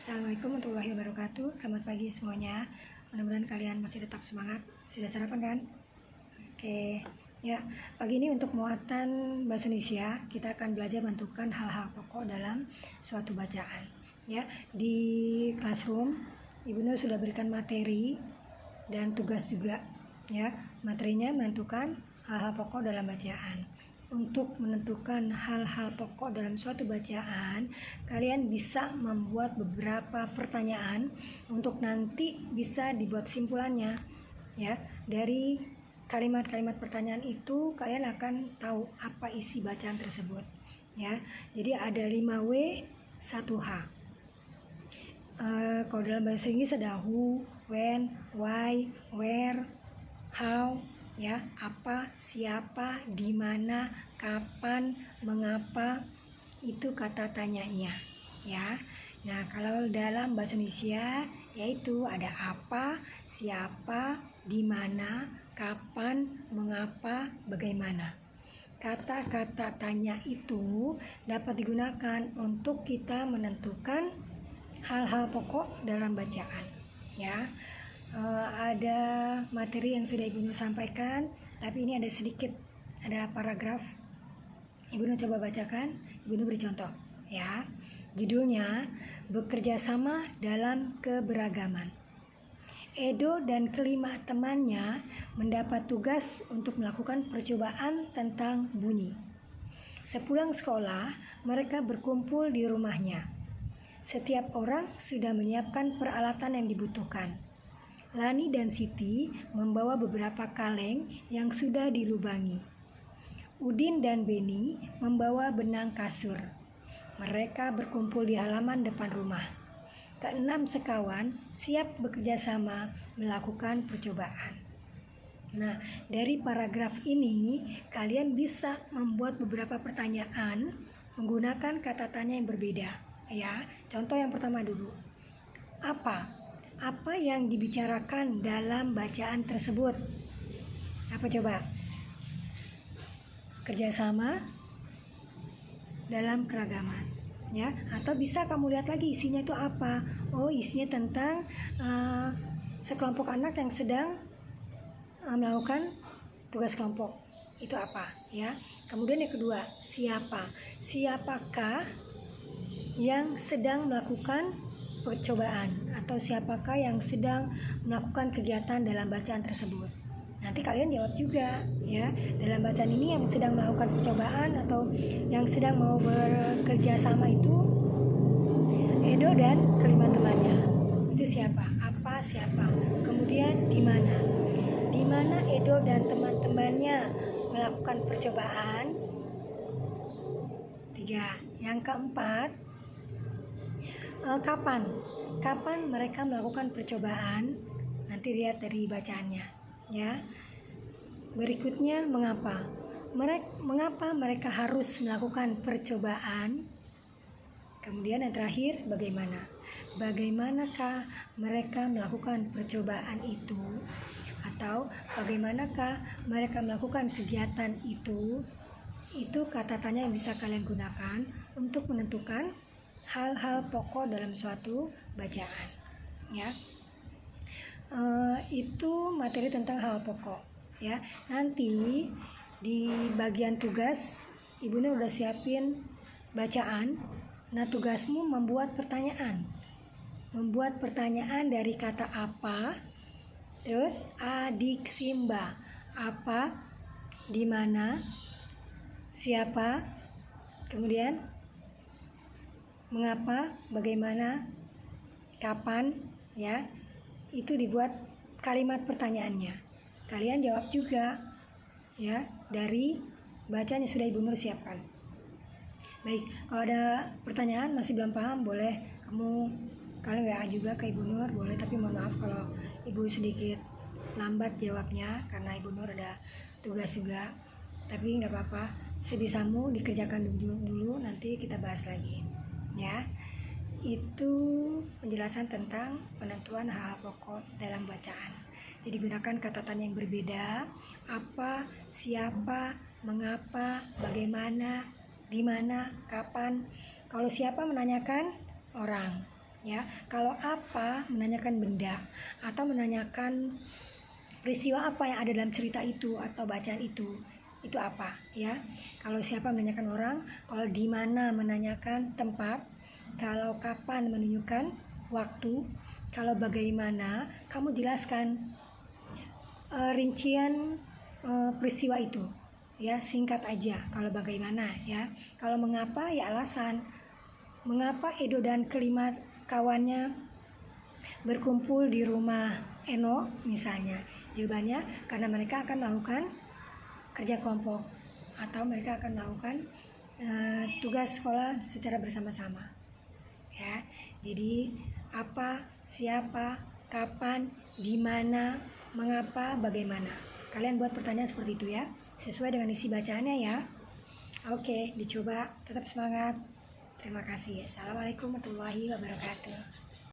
Assalamualaikum warahmatullahi wabarakatuh. Selamat pagi semuanya. Mudah-mudahan kalian masih tetap semangat. Sudah sarapan kan? Oke. Ya, pagi ini untuk muatan bahasa Indonesia kita akan belajar menentukan hal-hal pokok dalam suatu bacaan. Ya, di classroom Ibu Nur sudah berikan materi dan tugas juga. Ya, materinya menentukan hal-hal pokok dalam bacaan. Untuk menentukan hal-hal pokok dalam suatu bacaan, kalian bisa membuat beberapa pertanyaan untuk nanti bisa dibuat simpulannya. Ya, dari kalimat-kalimat pertanyaan itu kalian akan tahu apa isi bacaan tersebut. Ya, jadi ada 5W, 1H. Kalau dalam bahasa Inggris ada who, when, why, where, how, ya, apa, siapa, di mana, kapan, mengapa, itu kata tanyanya, ya. Nah, kalau dalam bahasa Indonesia yaitu ada apa, siapa, di mana, kapan, mengapa, bagaimana. Kata-kata tanya itu dapat digunakan untuk kita menentukan hal-hal pokok dalam bacaan, ya. Ada materi yang sudah Ibu Nur sampaikan, tapi ini ada sedikit, ada paragraf. Ibu Nur coba bacakan, Ibu Nur beri contoh, ya. Judulnya, bekerja sama dalam keberagaman. Edo dan kelima temannya mendapat tugas untuk melakukan percobaan tentang bunyi. Sepulang sekolah, mereka berkumpul di rumahnya. Setiap orang sudah menyiapkan peralatan yang dibutuhkan. Lani dan Siti membawa beberapa kaleng yang sudah dilubangi. Udin dan Beni membawa benang kasur. Mereka berkumpul di halaman depan rumah. Keenam sekawan siap bekerja sama melakukan percobaan. Nah, dari paragraf ini kalian bisa membuat beberapa pertanyaan menggunakan kata tanya yang berbeda. Ya, contoh yang pertama dulu. Apa yang dibicarakan dalam bacaan tersebut? Apa coba? Kerjasama dalam keragaman, ya. Atau bisa kamu lihat lagi isinya itu apa? Oh, isinya tentang sekelompok anak yang sedang melakukan tugas kelompok. Itu apa? Ya. Kemudian yang kedua, siapa? Siapakah yang sedang melakukan percobaan atau siapakah yang sedang melakukan kegiatan dalam bacaan tersebut? Nanti kalian jawab juga, ya. Dalam bacaan ini yang sedang melakukan percobaan atau yang sedang mau bekerja sama itu Edo dan kelima temannya. Itu siapa? Apa, siapa? Kemudian di mana? Di mana Edo dan teman-temannya melakukan percobaan? 3. Yang keempat, kapan mereka melakukan percobaan? Nanti lihat dari bacaannya, ya. Berikutnya, mengapa mereka harus melakukan percobaan? Kemudian yang terakhir, bagaimanakah mereka melakukan percobaan itu, atau bagaimanakah mereka melakukan kegiatan itu kata tanya yang bisa kalian gunakan untuk menentukan hal-hal pokok dalam suatu bacaan, ya. Itu materi tentang hal pokok, ya. Nanti di bagian tugas Ibu Nur udah siapin bacaan. Nah, tugasmu membuat pertanyaan dari kata apa, terus adiksimba, apa, di mana, siapa, kemudian mengapa, bagaimana, kapan, ya. Itu dibuat kalimat pertanyaannya. Kalian jawab juga, ya, dari bacaan yang sudah Ibu Nur siapkan. Baik, kalau ada pertanyaan masih belum paham, boleh kalian WA juga ke Ibu Nur, boleh, tapi mohon maaf kalau Ibu sedikit lambat jawabnya karena Ibu Nur ada tugas juga. Tapi nggak apa-apa, sebisamu dikerjakan dulu, nanti kita bahas lagi, ya. Itu penjelasan tentang penentuan hal pokok dalam bacaan. Jadi gunakan kata tanya yang berbeda, apa, siapa, mengapa, bagaimana, di mana, kapan. Kalau siapa menanyakan orang, ya. Kalau apa menanyakan benda atau menanyakan peristiwa apa yang ada dalam cerita itu atau bacaan itu apa ya. Kalau siapa menanyakan orang, kalau di mana menanyakan tempat, kalau kapan menunjukkan waktu, kalau bagaimana kamu jelaskan rincian peristiwa itu ya, singkat aja. Kalau bagaimana ya, kalau mengapa ya alasan. Mengapa Edo dan kelima kawannya berkumpul di rumah Eno misalnya? Jawabannya karena mereka akan melakukan kerja kelompok atau mereka akan melakukan tugas sekolah secara bersama-sama ya. Jadi apa, siapa, kapan, di mana, mengapa, bagaimana. Kalian buat pertanyaan seperti itu ya, sesuai dengan isi bacaannya ya. Oke, dicoba, tetap semangat. Terima kasih. Assalamualaikum warahmatullahi wabarakatuh.